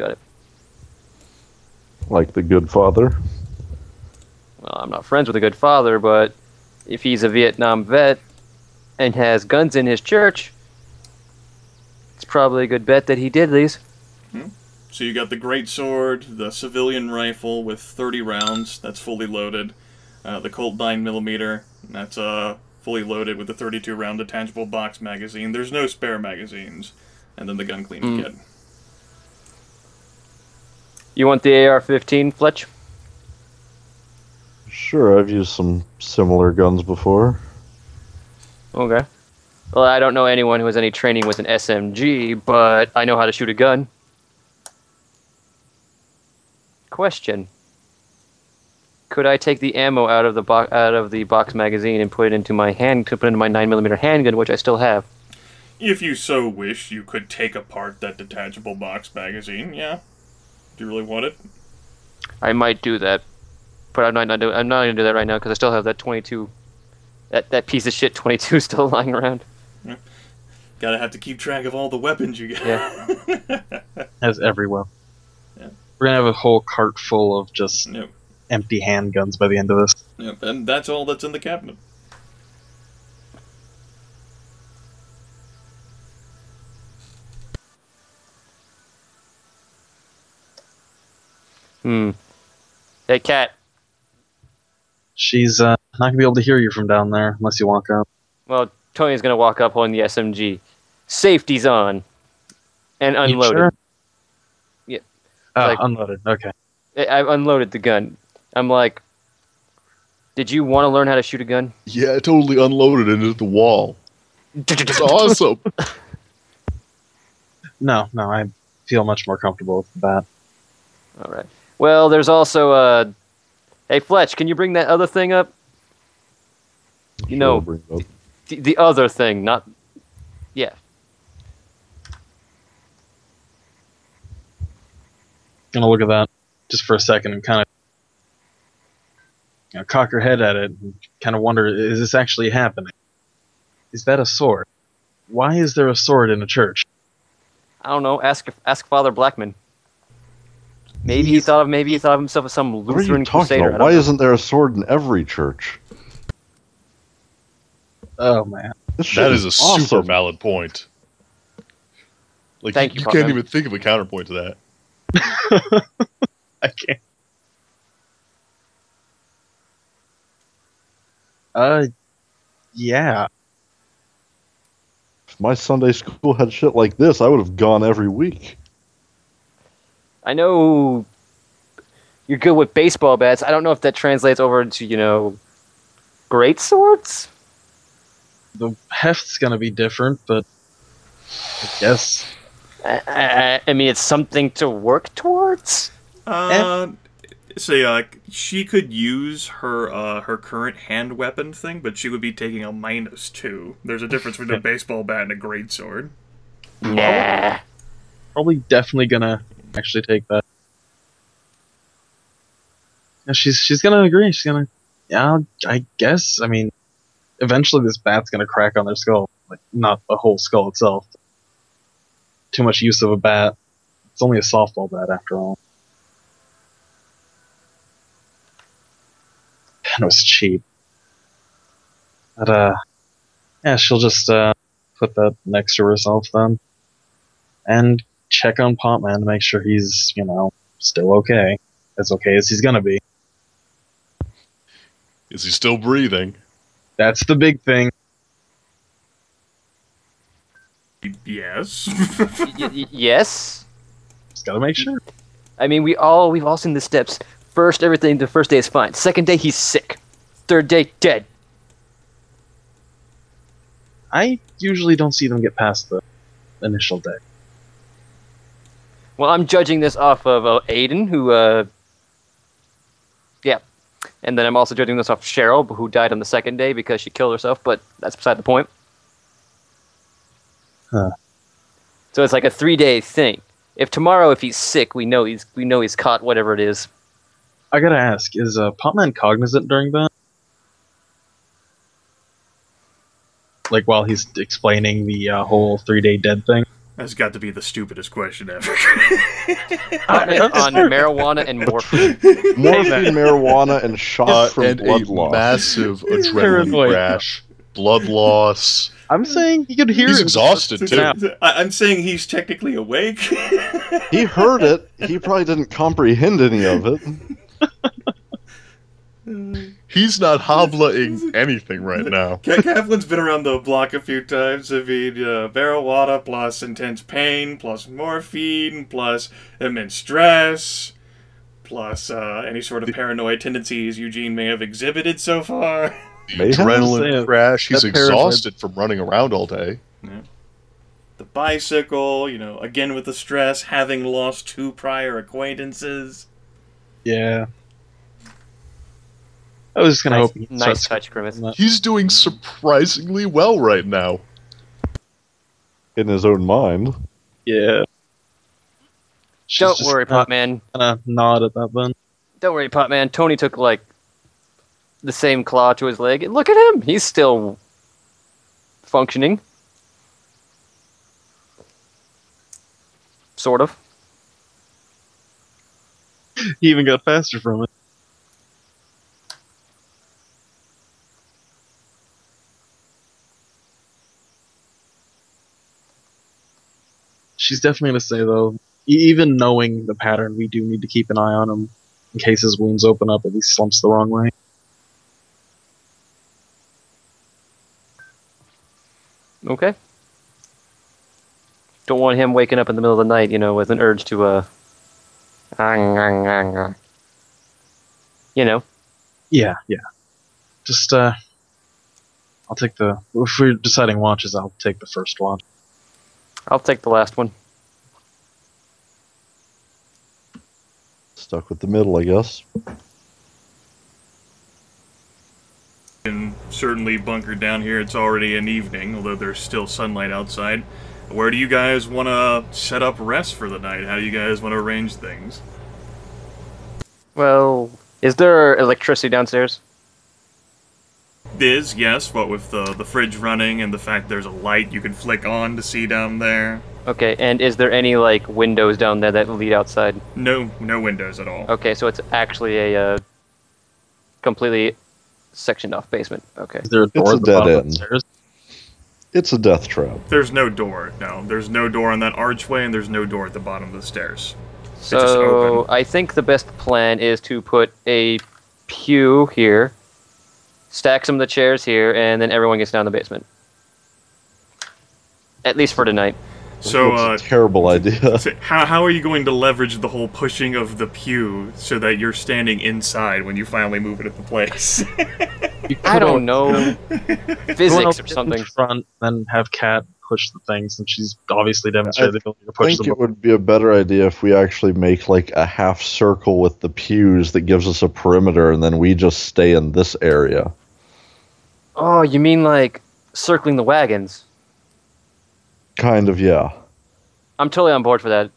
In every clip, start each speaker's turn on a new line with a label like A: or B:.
A: Got it.
B: Like the good father.
A: Well, I'm not friends with a good father, but if he's a Vietnam vet and has guns in his church, it's probably a good bet that he did these.
C: So you got the greatsword, the civilian rifle with 30 rounds, that's fully loaded. The Colt 9mm, that's fully loaded with the 32-round detachable box magazine. There's no spare magazines. And then the gun cleaning kit.
A: You want the AR-15, Fletch?
B: Sure, I've used some similar guns before.
A: Okay. Well, I don't know anyone who has any training with an SMG, but I know how to shoot a gun. Question: could I take the ammo out of the box magazine and put it into my 9mm handgun, which I still have?
C: If you so wish, you could take apart that detachable box magazine, yeah. Do you really want it?
A: I might do that, but I'm not going to do that right now because I still have that 22, that piece of shit 22 still lying around.
C: Yeah. Gotta have to keep track of all the weapons you get.
A: Yeah.
D: As every weapon.
C: Yeah.
D: We're gonna have a whole cart full of just empty handguns by the end of this.
C: Yep, and that's all that's in the cabinet.
A: Hey, Kat.
D: She's not gonna be able to hear you from down there unless you walk up.
A: Well, Tony's going to walk up holding the SMG. Safety's on. And unloaded.
D: You sure?
A: Yeah.
D: Oh, unloaded. Okay.
A: I unloaded the gun. I'm like, did you want to learn how to shoot a gun?
E: Yeah, I totally unloaded it into the wall. It's awesome.
D: No, I feel much more comfortable with that.
A: All right. Well, there's also hey, Fletch, can you bring that other thing up? You know,
B: bring it up.
A: The other thing, not... Yeah.
D: Gonna look at that just for a second and kind of cock her head at it and kind of wonder, is this actually happening? Is that a sword? Why is there a sword in a church?
A: I don't know. Ask Father Blackman. Maybe he thought of himself as some
B: What are you
A: Lutheran
B: talking
A: crusader.
B: about? Why isn't there a sword in every church?
D: Oh man,
E: That is a super
B: awesome.
E: valid point. Like,
A: Thank
E: you
A: you,
E: can't
A: Potman.
E: even think of a counterpoint to that.
D: I can't. Yeah.
B: If my Sunday school had shit like this, I would have gone every week.
A: I know you're good with baseball bats. I don't know if that translates over into, great swords?
D: The heft's gonna be different, but I guess.
A: I mean, it's something to work towards?
C: She could use her current hand weapon thing, but she would be taking a -2. There's a difference between a baseball bat and a greatsword.
A: Nah.
D: Probably definitely gonna actually take that. Yeah, she's gonna agree. She's gonna, yeah, I guess. I mean, eventually this bat's gonna crack on their skull. Like, not the whole skull itself. Too much use of a bat. It's only a softball bat after all. And it was cheap. But, yeah, she'll just, put that next to herself then. And check on Potman to make sure he's, still okay. As okay as he's gonna be.
E: Is he still breathing?
D: That's the big thing.
C: Yes.
A: Yes?
D: Just gotta make sure.
A: I mean, we've all seen the steps. The first day is fine. Second day, he's sick. Third day, dead.
D: I usually don't see them get past the initial day.
A: Well, I'm judging this off of Aiden, who, yeah. And then I'm also judging this off Cheryl, who died on the second day because she killed herself, but that's beside the point.
D: Huh.
A: So it's like a 3-day thing. If tomorrow, if he's sick, we know he's caught whatever it is.
D: I gotta ask, is Potman cognizant during that? Like while he's explaining the whole 3-day dead thing?
C: That's got to be the stupidest question ever.
A: On marijuana and morphine.
B: Morphine, marijuana, and shock from
E: and
B: blood
E: a
B: loss.
E: massive adrenaline
D: Paranoid.
E: crash, blood loss.
D: I'm saying he could hear
E: He's
D: it.
E: exhausted too.
C: I'm saying he's technically awake.
B: He heard it. He probably didn't comprehend any of it.
E: He's not hobbling anything right now.
C: Kathlyn's been around the block a few times. I mean, marijuana plus intense pain, plus morphine, plus immense stress, plus any sort of paranoid tendencies Eugene may have exhibited so far.
E: The
B: Mayhem?
E: adrenaline crash. He's
D: That paranoid-
E: exhausted from running around all day.
C: Yeah. The bicycle, again with the stress, having lost 2 prior acquaintances.
D: Yeah. I was just gonna hope. he
A: Nice
D: starts
A: touch, Grimith.
D: that.
E: He's doing surprisingly well right now.
B: In his own mind.
D: Yeah. She's
A: Don't
D: just
A: worry, Potman.
D: Gonna nod at that then.
A: Don't worry, Potman. Tony took, like, the same claw to his leg. And look at him! He's still functioning. Sort of.
D: He even got faster from it. She's definitely gonna say though, even knowing the pattern, we do need to keep an eye on him in case his wounds open up if he slumps the wrong way.
A: Okay. Don't want him waking up in the middle of the night, with an urge to,
D: Yeah. Just I'll take if we're deciding watches, I'll take the first watch.
A: I'll take the last one.
B: Stuck with the middle, I guess.
C: And certainly bunkered down here. It's already an evening, although there's still sunlight outside. Where do you guys want to set up rest for the night? How do you guys want to arrange things?
A: Well, is there electricity downstairs?
C: Is, yes, what with the fridge running and the fact there's a light you can flick on to see down there.
A: Okay, and is there any, like, windows down there that lead outside?
C: No windows at all.
A: Okay, so it's actually a completely sectioned off basement. Okay.
D: Is there a door
B: It's a
D: at the
B: dead
D: bottom of
B: end.
D: the stairs?
B: It's a death trap.
C: There's no door, no. There's no door on that archway, and there's no door at the bottom of the stairs. just
A: So
C: open.
A: I think the best plan is to put a pew here, stack some of the chairs here, and then everyone gets down in the basement. At least for tonight.
C: So,
B: It's a terrible idea.
C: so how are you going to leverage the whole pushing of the pew so that you're standing inside when you finally move it into place?
A: I don't know. Physics or
D: In
A: something.
D: front, then have Kat push the things, and she's obviously demonstrated the ability to
B: I
D: push
B: think
D: them.
B: it would be a better idea if we actually make like a half circle with the pews that gives us a perimeter, and then we just stay in this area.
A: Oh, you mean like circling the wagons?
B: Kind of, yeah.
A: I'm totally on board for that.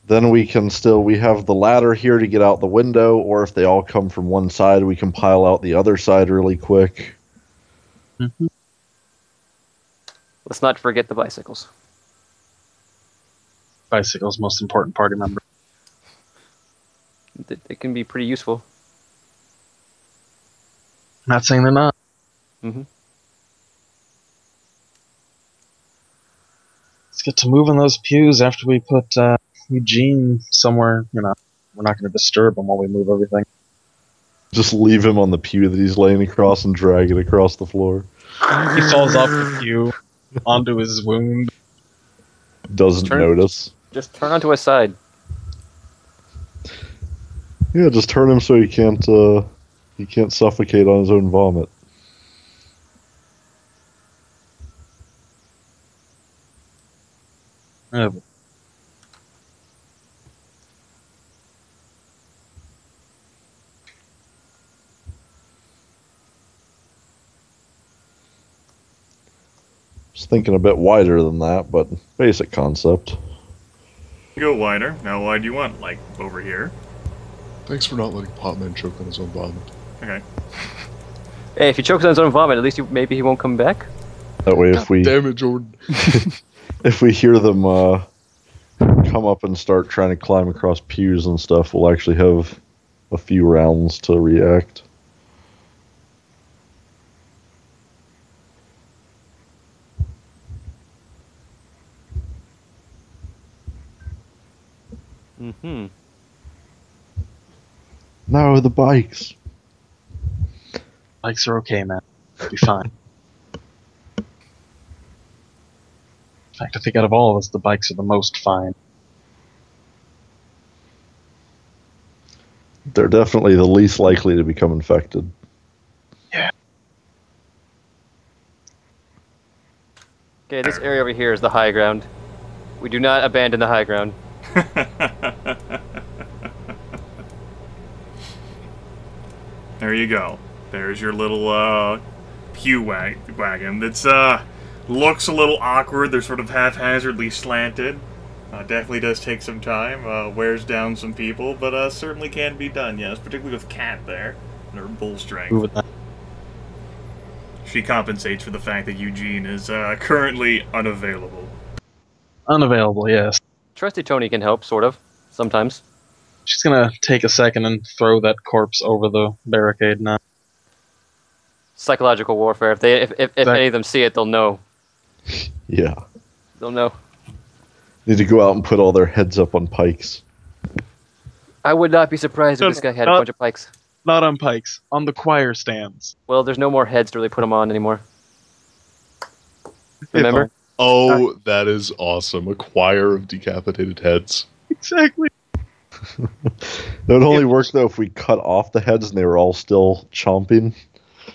B: Then we have the ladder here to get out the window, or if they all come from one side, we can pile out the other side really quick.
D: Mhm.
A: Let's not forget the bicycles.
D: Bicycle's most important party member.
A: They can be pretty useful.
D: Not saying they're not.
A: Mm-hmm.
D: Let's get to moving those pews after we put Eugene somewhere. We're not going to disturb him while we move everything.
B: Just leave him on the pew that he's laying across and drag it across the floor.
D: He falls off the pew onto his wound.
B: Doesn't notice.
A: Just turn onto his side.
B: Yeah, just turn him so he can't suffocate on his own vomit.
D: Oh,
B: Just thinking a bit wider than that, but basic concept.
C: Go wider. How wide do you want? Like, over here?
E: Thanks for not letting Potman choke on his own vomit.
C: Okay.
A: Hey, if he chokes on his own vomit, at least maybe he won't come back.
B: That way, if we
E: Damn it, Jordan.
B: If we hear them come up and start trying to climb across pews and stuff, we'll actually have a few rounds to react.
A: Mm-hmm.
B: No, the bikes.
D: Bikes are okay, man. It'll be fine. In fact, I think out of all of us, the bikes are the most fine.
B: They're definitely the least likely to become infected.
D: Yeah.
A: Okay, this area over here is the high ground. We do not abandon the high ground.
C: There you go. There's your little pew wagon. That's looks a little awkward. They're sort of haphazardly slanted. Definitely does take some time. Wears down some people, but certainly can be done. Yes, particularly with Kat there and her bull strength. She compensates for the fact that Eugene is currently unavailable.
D: Unavailable, yes.
A: Trusty Tony can help, sort of, sometimes.
D: She's gonna take a second and throw that corpse over the barricade now.
A: Psychological warfare. If any of them see it, they'll know.
B: Yeah.
A: They'll know.
B: Need to go out and put all their heads up on pikes.
A: I would not be surprised if this guy had a bunch of pikes.
D: Not on pikes, on the choir stands.
A: Well, there's no more heads to really put them on anymore. Remember?
E: Oh, that is awesome. A choir of decapitated heads.
D: Exactly.
B: That would only work, though, if we cut off the heads and they were all still chomping.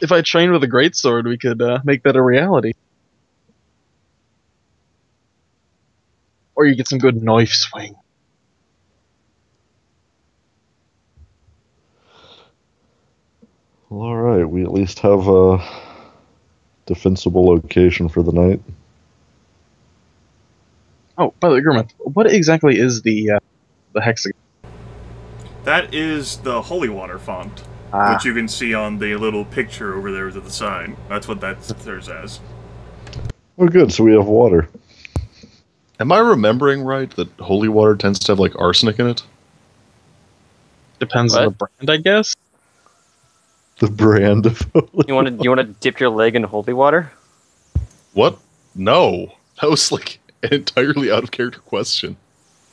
D: If I trained with a greatsword, we could make that a reality. Or you get some good knife swing.
B: Well, alright, we at least have a defensible location for the night.
D: Oh, by the way, Grimith, what exactly is the hexagon?
C: That is the holy water font, which you can see on the little picture over there to the side. That's what that serves as.
B: Oh, good, so we have water.
E: Am I remembering right that holy water tends to have, like, arsenic in it?
D: Depends on the brand, I guess.
B: The brand of holy
A: You want to dip your leg in holy water?
E: What? No. That was, like, an entirely out of character question.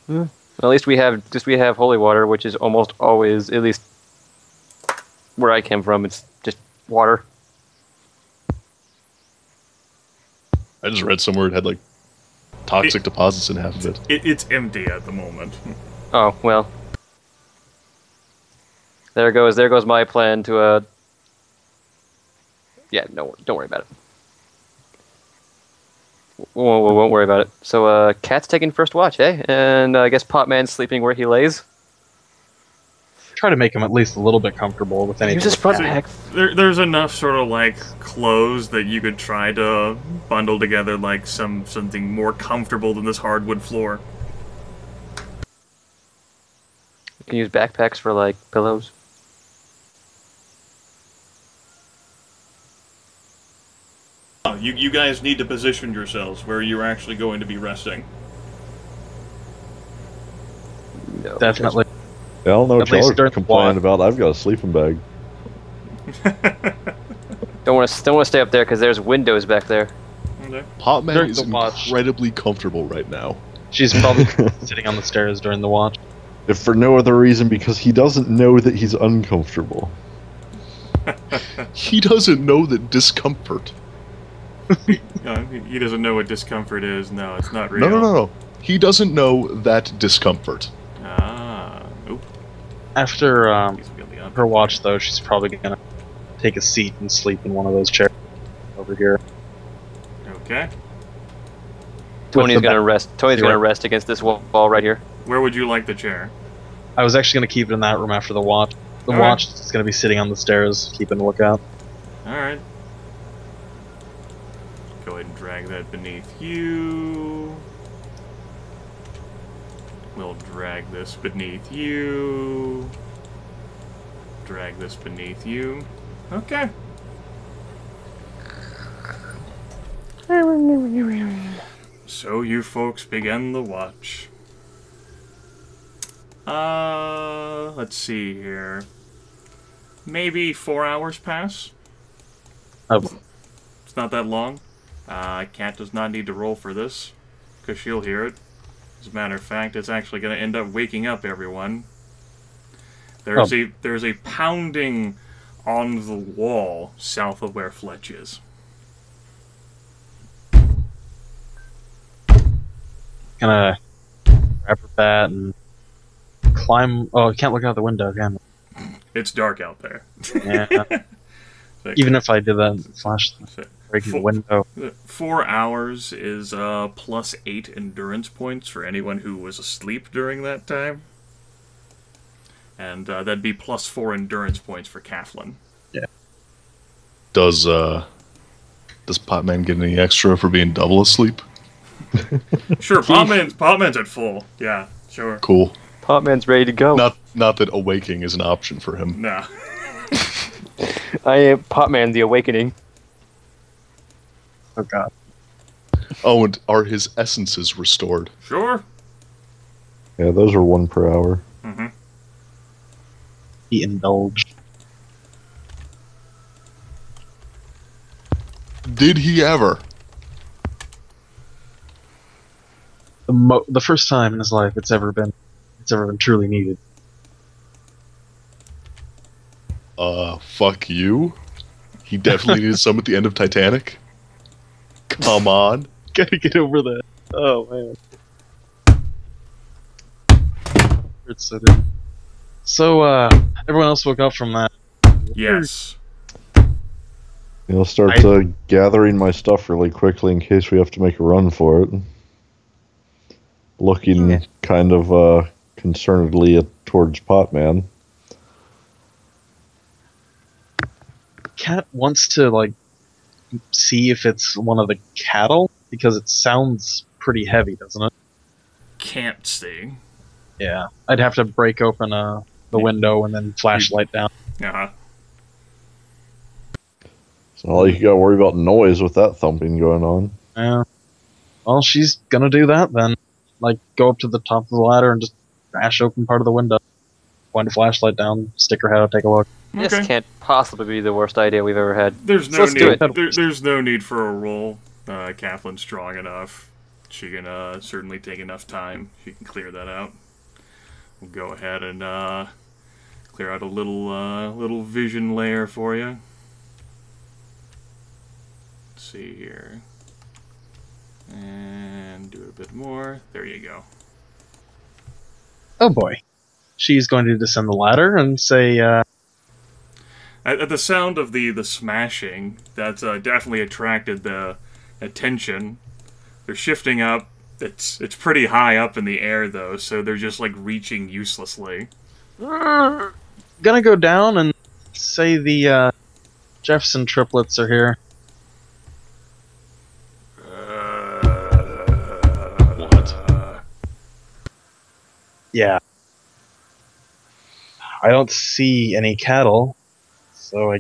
A: Well, at least we have holy water, which is almost always, at least where I came from, it's just water.
E: I just read somewhere it had, like, toxic deposits in half of it.
C: It's empty at the moment.
A: Oh, well. There goes my plan to, yeah, no, don't worry about it. Won't worry about it. So, Kat's taking first watch, eh? And I guess Potman's sleeping where he lays.
D: Try to make him at least a little bit comfortable with anything.
A: Use his front pack.
C: There's enough sort of like clothes that you could try to bundle together like something more comfortable than this hardwood floor.
A: You can use backpacks for like pillows.
C: You guys need to position yourselves where you're actually going to be resting.
A: No.
D: Definitely.
B: Yeah, I don't know what
D: At least
B: y'all are
D: during the
B: complaining
D: walk.
B: about. I've got a sleeping bag.
A: Don't want to stay up there because there's windows back there.
C: Okay.
E: Potman
D: During
E: is
D: the watch.
E: incredibly comfortable right now.
D: She's probably sitting on the stairs during the watch.
B: If for no other reason, because he doesn't know that he's uncomfortable.
E: He doesn't know that discomfort.
C: He doesn't know what discomfort is. No, it's not real.
E: No. He doesn't know that discomfort.
C: Oop.
D: After
C: He's really up.
D: her watch, though, she's probably gonna take a seat and sleep in one of those chairs over here.
C: Okay.
A: Tony's gonna rest. Tony's gonna rest against this wall right here.
C: Where would you like the chair?
D: I was actually gonna keep it in that room after the watch. The
C: All
D: watch is gonna be sitting on the stairs, keeping a lookout.
C: Alright. Go ahead and drag that beneath you. We'll drag this beneath you. Drag this beneath you. Okay. So you folks began the watch. Let's see here. Maybe 4 hours pass.
D: Oh,
C: It's not that long. Cat does not need to roll for this, because she'll hear it. As a matter of fact, it's actually going to end up waking up everyone. There's a pounding on the wall south of where Fletch is.
D: gonna grab her bat and climb. Oh, I can't look out the window again.
C: It's dark out there.
D: Yeah. Even if I did that, flash breaking the window.
C: 4 hours is plus 8 endurance points for anyone who was asleep during that time. And that'd be plus 4 endurance points for Kathlyn.
D: Yeah.
E: Does Potman get any extra for being double asleep?
C: Sure, Potman's at full. Yeah, sure.
E: Cool.
A: Potman's ready to go.
E: Not that awaking is an option for him.
C: Nah.
A: I am Potman the Awakening.
D: Oh god.
E: Oh, and are his essences restored?
C: Sure.
B: Yeah, those are 1 per hour.
C: Mm-hmm.
D: He indulged.
E: Did he ever?
D: The first time in his life it's ever been truly needed.
E: Fuck you. He definitely needed some at the end of Titanic. Come on.
D: Gotta get over that. Oh man. So everyone else woke up from that.
C: Yes.
B: I'll start gathering my stuff really quickly in case we have to make a run for it. Looking kind of concernedly towards Potman.
D: Cat wants to see if it's one of the cattle because it sounds pretty heavy, doesn't it?
C: Can't see.
D: Yeah, I'd have to break open the window and then flashlight down.
C: Uh-huh.
B: It's not like you gotta worry about noise with that thumping going on.
D: Yeah. Well, she's gonna do that then. Go up to the top of the ladder and just bash open part of the window. Point a flashlight down, stick her head out, take a look.
A: This
C: Okay.
A: can't possibly be the worst idea we've ever had.
C: There's no
A: let's do
C: need.
A: it.
C: There's no need for a roll. Kathlyn's strong enough. She can certainly take enough time. She can clear that out. We'll go ahead and clear out a little vision layer for you. Let's see here, and do it a bit more. There you go.
D: Oh boy. She's going to descend the ladder and say,
C: At the sound of the smashing, that's definitely attracted the attention. They're shifting up. It's pretty high up in the air though, so they're just reaching uselessly.
D: gonna go down and say the Jefferson triplets are here.
E: What?
D: Yeah. I don't see any cattle, so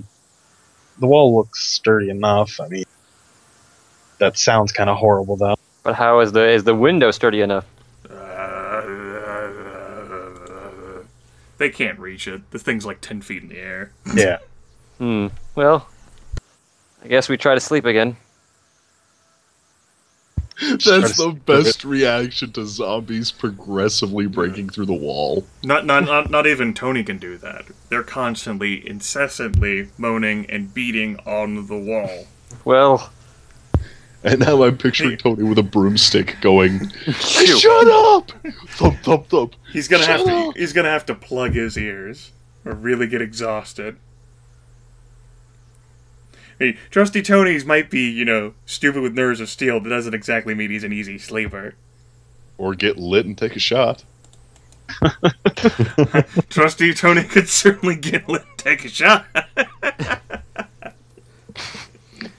D: the wall looks sturdy enough. I mean, that sounds kind of horrible though.
A: But how is the window sturdy enough?
C: They can't reach it. The thing's 10 feet in the air.
D: Yeah.
A: Well, I guess we try to sleep again.
E: That's the best reaction to zombies progressively breaking through the wall.
C: Not even Tony can do that. They're constantly, incessantly moaning and beating on the wall.
A: Well,
E: And now I'm picturing Tony with a broomstick going,
A: shoot.
E: "Shut up!" Thump, thump, thump.
C: He's gonna
E: Shut up!
C: He's gonna have to plug his ears or really get exhausted. I mean, Trusty Tony's might be, stupid with nerves of steel, but doesn't exactly mean he's an easy sleeper.
E: Or get lit and take a shot.
C: Trusty Tony could certainly get lit and take a shot.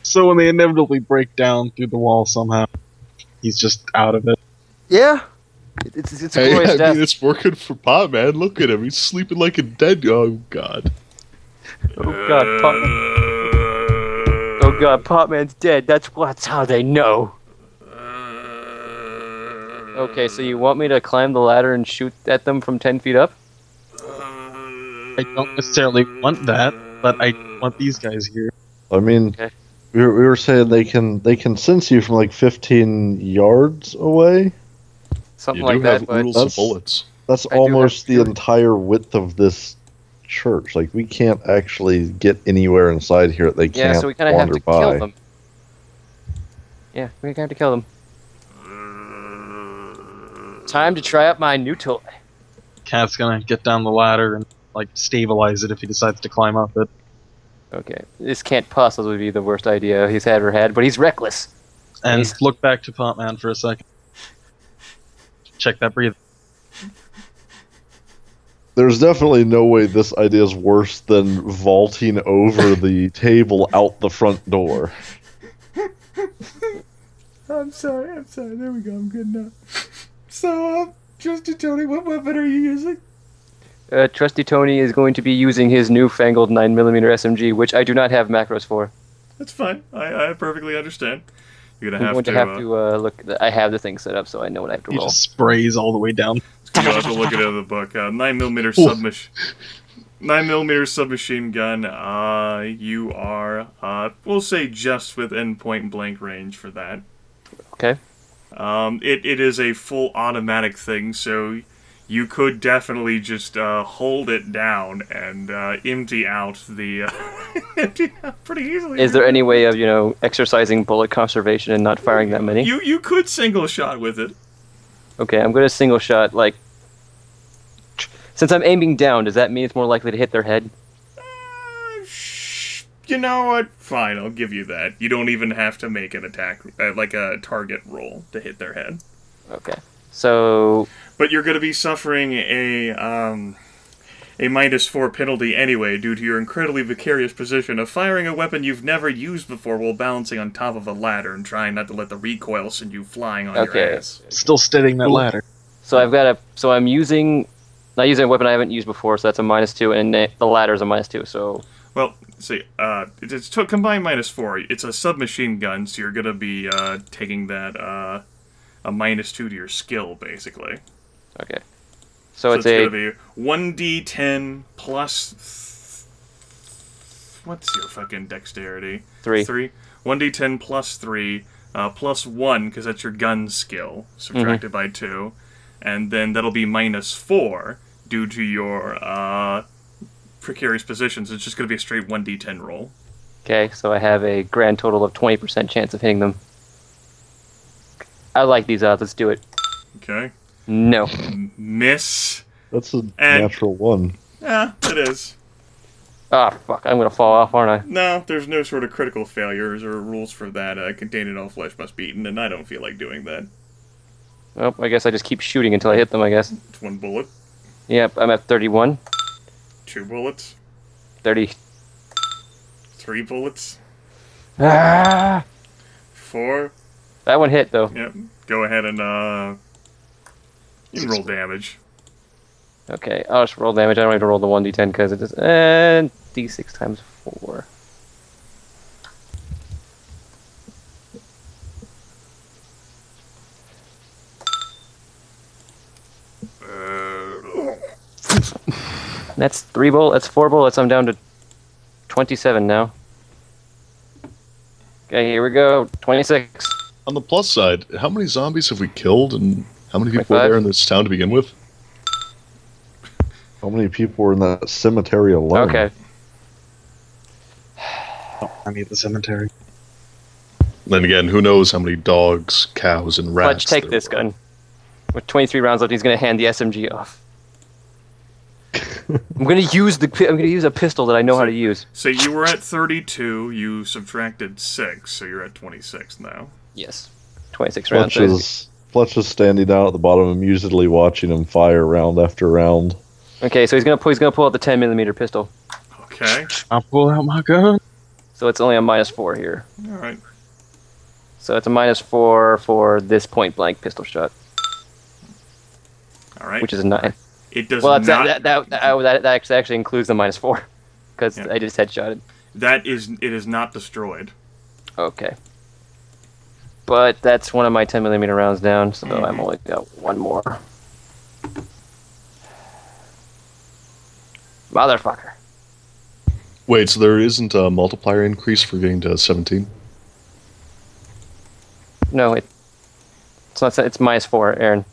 D: So when they inevitably break down through the wall somehow, he's just out of it.
A: Yeah, it's a
E: Hey,
A: glorious
E: I
A: death.
E: mean, it's working for Pot, man. Look at him. He's sleeping like a dead. Oh, God.
A: Oh god, Potman. Oh god, Potman's dead. That's how they know. Okay, so you want me to climb the ladder and shoot at them from 10 feet up?
D: I don't necessarily want that, but I want these guys here.
B: I mean,
A: Okay.
B: we were saying they can sense you from like 15 yards away.
A: Something
E: You
A: like
E: do
A: that,
E: have
A: but
E: oodles of bullets.
B: That's
A: I do
B: almost
A: have
B: the
A: fury.
B: entire width of this church. Like, we can't actually get anywhere inside here that they
A: yeah,
B: can't
A: so we kind of have
B: wander
A: to
B: by.
A: kill them. Yeah, we have to kill them. Time to try out my new toy.
D: Cat's gonna get down the ladder and like stabilize it if he decides to climb up it.
A: Okay, this can't possibly be the worst idea he's ever had, but he's reckless.
D: And
A: He's-
D: look back to Potman for a second. Check that breathing.
B: There's definitely no way this idea is worse than vaulting over the table out the front door.
C: I'm sorry. There we go. I'm good now. So, Trusty Tony, what weapon are you using?
A: Trusty Tony is going to be using his newfangled 9mm SMG, which I do not have macros for.
C: That's fine. I perfectly understand. You're gonna
A: I'm
C: have
A: going to have to look. I have the thing set up, so I know what I have to
D: He
A: roll.
D: just sprays all the way down.
C: You'll have to look it in the book. 9mm submachine. 9mm submachine gun. You are. We'll say just within point blank range for that.
A: Okay.
C: It is a full automatic thing, so you could definitely just hold it down and empty out the empty out pretty easily.
A: Is there any way of exercising bullet conservation and not firing that many?
C: You could single shot with it.
A: Okay, I'm going to single shot. Like, since I'm aiming down, does that mean it's more likely to hit their head?
C: You know what? Fine, I'll give you that. You don't even have to make an attack, like a target roll to hit their head.
A: Okay. So,
C: But you're going to be suffering a -4 penalty anyway due to your incredibly precarious position of firing a weapon you've never used before while balancing on top of a ladder and trying not to let the recoil send you flying on your
A: Okay.
C: ass.
D: Still steadying that ladder.
A: so I've got so I'm not using a weapon I haven't used before, so that's a -2, and the ladder's a -2, so...
C: Well, see, it's to combine -4. It's a submachine gun, so you're going to be taking that a -2 to your skill, basically.
A: Okay. So it's
C: going to be 1d10 plus... What's your fucking dexterity?
A: 3.
C: 3. 1d10 plus 3, plus 1, because that's your gun skill, subtracted by 2. And then that'll be -4 due to your precarious positions. It's just going to be a straight 1d10 roll.
A: Okay, so I have a grand total of 20% chance of hitting them. I like these odds. Let's do it.
C: Okay.
A: No.
C: Miss.
B: That's a
C: And-
B: natural one.
C: Yeah, it is.
A: Ah, fuck. I'm going to fall off, aren't I?
C: No, there's no sort of critical failures or rules for that. Contained in all flesh must be eaten, and I don't feel like doing that.
A: Well, I guess I just keep shooting until I hit them, I guess.
C: It's 1 bullet,
A: Yep, I'm at 31.
C: 2 bullets,
A: 30.
C: 3 bullets,
A: Ah!
C: 4.
A: That one hit, though.
C: Yep. Go ahead and you can roll damage.
A: Okay, I'll just roll damage. I don't have to roll the 1d10 because it is... And d6 times 4. That's 3 bullets. That's 4 bullets. I'm down to 27 now. Okay, here we go. 26.
E: On the plus side, how many zombies have we killed, and how many people were
A: 25.
E: there in this town to begin with?
B: How many people were in that cemetery alone?
A: Okay.
D: I need the cemetery.
E: Then again, who knows how many dogs, cows, and rats
A: Fletch, take
E: there
A: this
E: were.
A: gun. With 23 rounds left, he's going to hand the SMG off. I'm going to use a pistol that I know how to use.
C: So you were at 32, you subtracted 6, so you're at 26 now.
A: Yes. 26 rounds.
B: Fletch is standing down at the bottom, amusedly watching him fire round after round.
A: Okay, so he's gonna pull out the 10mm pistol.
C: Okay.
D: I'll pull out my gun.
A: So it's only a -4 here.
C: Alright.
A: So it's a -4 for this point blank pistol shot,
C: Alright.
A: which is a 9.
C: It does
A: Well,
C: not...
A: that actually includes the -4 because
C: Yeah.
A: I just headshotted.
C: It is not destroyed.
A: Okay. but that's one of my 10mm rounds down, so I've only got one more. Motherfucker.
E: Wait, so there isn't a multiplier increase for getting to 17?
A: No, it's not. It's -4, Aaron.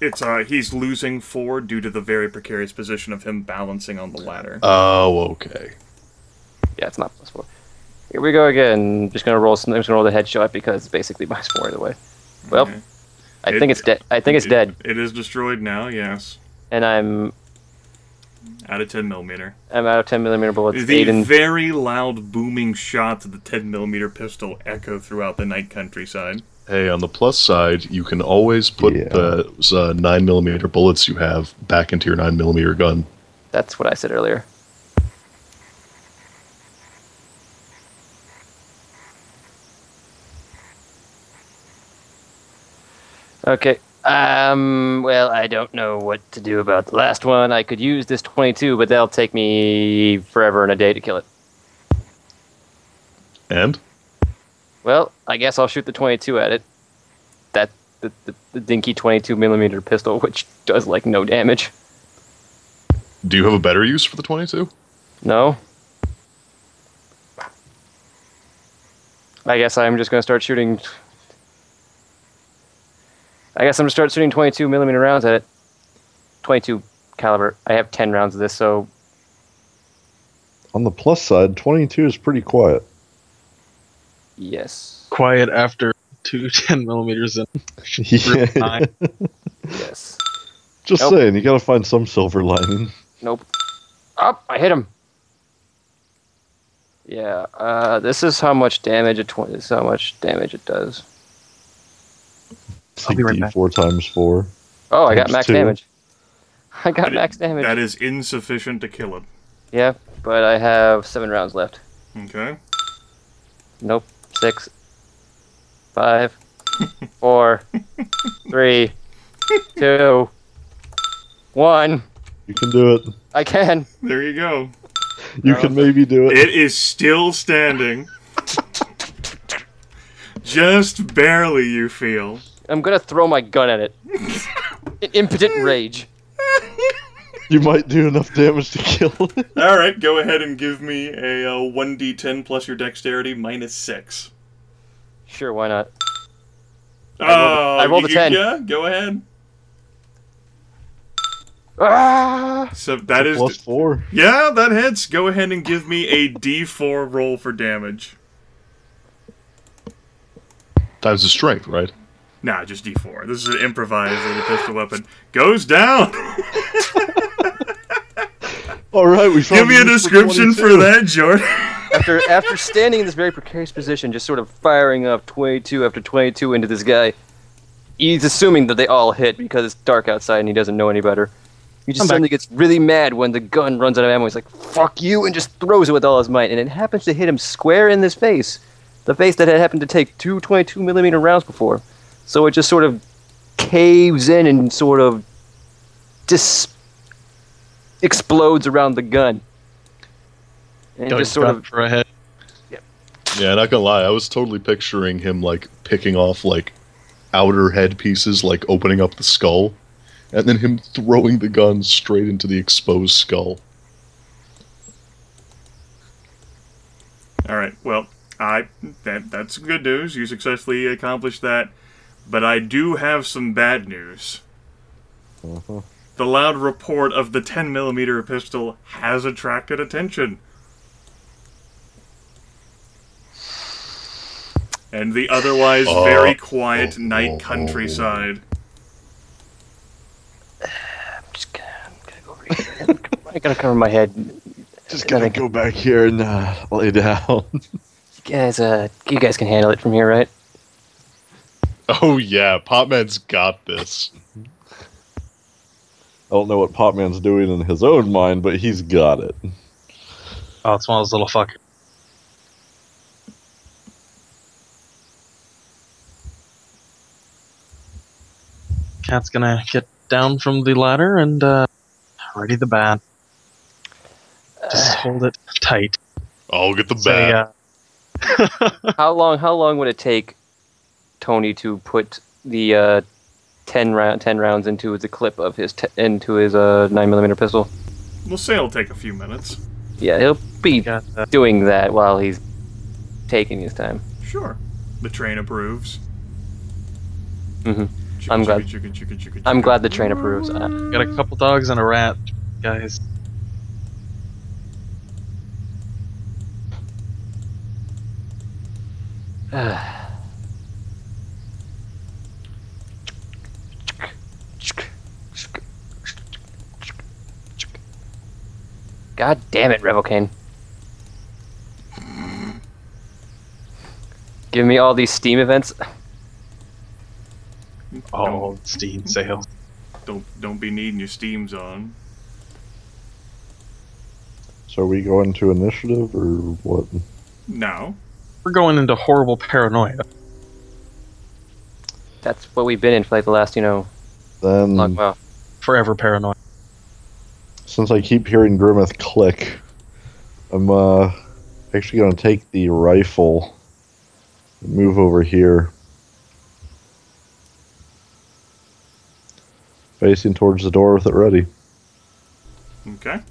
C: It's he's losing 4 due to the very precarious position of him balancing on the ladder.
E: Oh, okay.
A: Yeah, it's not +4. Here we go again. Just gonna roll. I'm just gonna roll the headshot because it's basically -4 either way. Well,
C: Okay.
A: I think it's dead. I think it's dead,
C: It is destroyed now. Yes.
A: and I'm
C: Out of 10mm.
A: out of 10mm bullets.
C: The
A: Aiden,
C: very loud booming shots of the 10mm pistol echo throughout the night countryside.
E: Hey, on the plus side, you can always put those 9mm bullets you have back into your 9mm gun.
A: that's what I said earlier. Okay. Well, I don't know what to do about the last one. I could use this 22, but that'll take me forever and a day to kill it.
E: And?
A: Well, I guess I'll shoot the 22 at it. That the dinky 22mm pistol, which does like no damage.
E: Do you have a better use for the 22?
A: No. I guess I'm just gonna start shooting. I guess I'm gonna start shooting 22mm rounds at it. 22 caliber. I have 10 rounds of this, so
B: On the plus side, 22 is pretty quiet.
A: yes,
D: Quiet after 2 10mm in.
B: Yeah.
A: yes.
B: Just
A: Nope.
B: saying, you gotta find some silver lining.
A: Nope. Up! I hit him. Yeah. This is how much damage it. This is how much damage it does.
B: It's
D: I'll
B: like
D: be right back.
B: D4 times 4.
A: Oh, I got
B: Times
A: max
B: 2.
A: damage. I got max damage.
C: That is insufficient to kill him.
A: Yeah, but I have 7 rounds left.
C: Okay.
A: Nope. 6, 5, 4, 3, 2, 1.
B: You can do it.
A: I can.
C: There you go.
B: You can maybe do it.
C: It is still standing. Just barely, you feel.
A: I'm gonna throw my gun at it. In impotent rage.
B: You might do enough damage to kill it.
C: Alright, go ahead and give me a 1d10 plus your dexterity -6.
A: Sure, why not?
C: Oh,
A: I rolled a 10.
C: Yeah, go ahead.
A: Ah!
C: So that is
B: Plus 4.
C: Yeah, that hits. Go ahead and give me a d4 roll for damage.
E: Times the strength, right?
C: Nah, just d4. This is an improvised with a pistol weapon. Goes down.
B: All right, we found
C: Give me a
B: use
C: description for
B: 22.
C: that, Jordan.
A: After standing in this very precarious position, just sort of firing up 22 after 22 into this guy, he's assuming that they all hit because it's dark outside and he doesn't know any better. He just suddenly gets really mad when the gun runs out of ammo. He's like, "Fuck you," and just throws it with all his might. And it happens to hit him square in this face. The face that had happened to take 2 22mm rounds before. So it just sort of caves in and sort of explodes around the gun. And
D: Go
A: just sort of...
D: for a head.
E: Yeah, not gonna lie, I was totally picturing him, like, picking off, like, outer head pieces, like, opening up the skull, and then him throwing the gun straight into the exposed skull.
C: Alright, well, that's good news. You successfully accomplished that. But I do have some bad news. The loud report of the 10mm pistol has attracted attention. And the otherwise very quiet night countryside.
A: I'm gonna go over here. I gotta cover my head.
B: Just gonna go back here and lay down.
A: You guys can handle it from here, right?
E: Oh yeah, Potman's got this.
B: I don't know what Potman's doing in his own mind, but he's got it.
D: Oh, it's one of those little fuckers. Cat's gonna get down from the ladder and ready the bat. Just hold it tight.
E: I'll get the
D: Say,
E: bat.
A: How long would it take Tony to put the 10 rounds into the clip of his 9mm pistol?
C: We'll say it'll take a few minutes.
A: Yeah, he'll be doing that while he's taking his time.
C: Sure. The train approves.
A: Mm-hmm. I'm glad the train approves.
D: Got a couple dogs and a rat, guys.
A: God damn it, Revocaine. Give me all these Steam events.
D: Oh, Steam sales.
C: Don't be needing your Steams on.
B: So are we going to initiative or what?
C: No.
D: We're going into horrible paranoia.
A: That's what we've been in for like the last,
B: Then,
A: long while.
D: Forever paranoia.
B: since I keep hearing Grimith click, I'm actually going to take the rifle and move over here. Facing towards the door with it ready.
C: Okay.